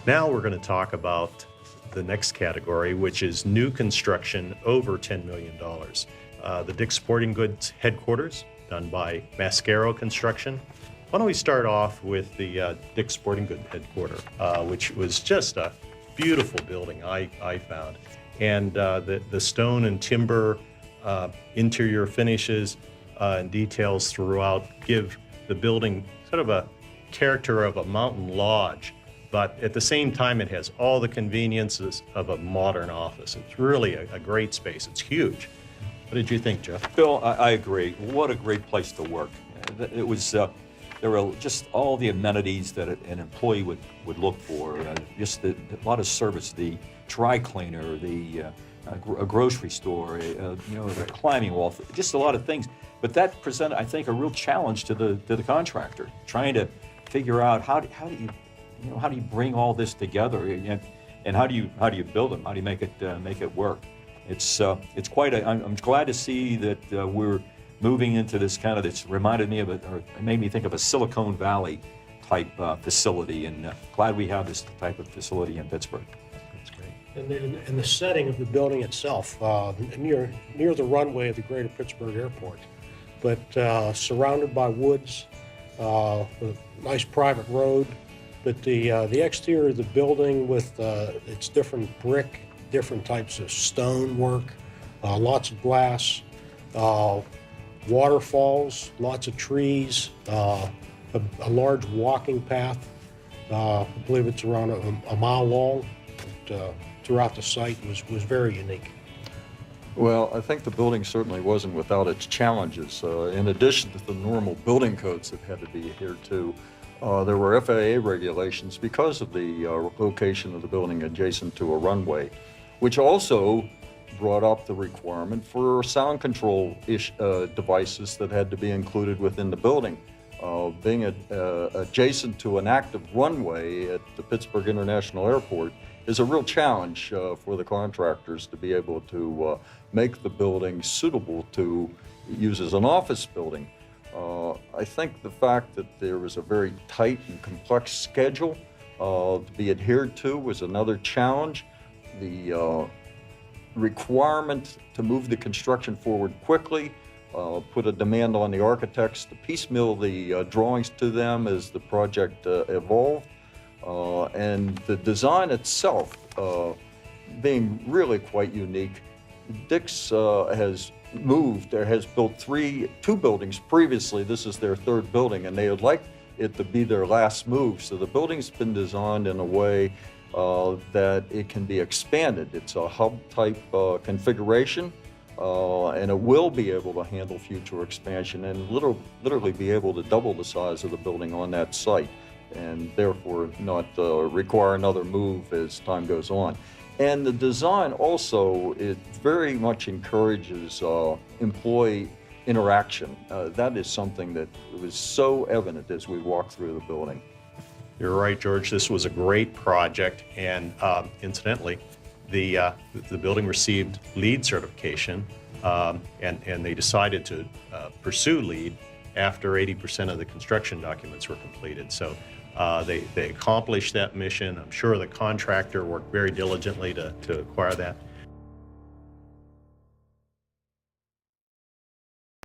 Now we're going to talk about the next category, which is new construction over $10 million. The Dick's Sporting Goods headquarters, done by Mascaro Construction. Why don't we start off with the Dick's Sporting Goods headquarters, which was just a beautiful building, I found. And the stone and timber interior finishes and details throughout give the building sort of a character of a mountain lodge. But at the same time, it has all the conveniences of a modern office. It's really a great space. It's huge. What did you think, Jeff? Bill, I agree. What a great place to work. It was, there were just all the amenities that an employee would look for. Just a lot of service, the dry cleaner, a grocery store, the climbing wall, just a lot of things. But that presented, I think, a real challenge to the contractor, trying to figure out how do you bring all this together, and how do you build them? How do you make it work? It's quite I'm glad to see that we're moving into this kind of. It's reminded me of it made me think of a Silicon Valley type facility, and glad we have this type of facility in Pittsburgh. That's great. And the setting of the building itself, near the runway of the Greater Pittsburgh Airport, but surrounded by woods, a nice private road. But the exterior of the building with its different brick, different types of stone work, lots of glass, waterfalls, lots of trees, a large walking path. I believe it's around a mile long. But, throughout the site was very unique. Well, I think the building certainly wasn't without its challenges. In addition to the normal building codes that had to be adhered to, there were FAA regulations because of the location of the building adjacent to a runway, which also brought up the requirement for sound control devices that had to be included within the building. Being adjacent to an active runway at the Pittsburgh International Airport is a real challenge for the contractors to be able to make the building suitable to use as an office building. I think the fact that there was a very tight and complex schedule to be adhered to was another challenge. The requirement to move the construction forward quickly put a demand on the architects to piecemeal the drawings to them as the project evolved. And the design itself being really quite unique. Dick's has built two buildings previously. This is their third building, and they would like it to be their last move. So the building's been designed in a way that it can be expanded. It's a hub-type configuration, and it will be able to handle future expansion and literally be able to double the size of the building on that site, and therefore not require another move as time goes on. And the design also, it very much encourages employee interaction. That is something that was so evident as we walked through the building. You're right, George. This was a great project, and incidentally, the building received LEED certification, and they decided to pursue LEED after 80% of the construction documents were completed. So they accomplished that mission. I'm sure the contractor worked very diligently to acquire that.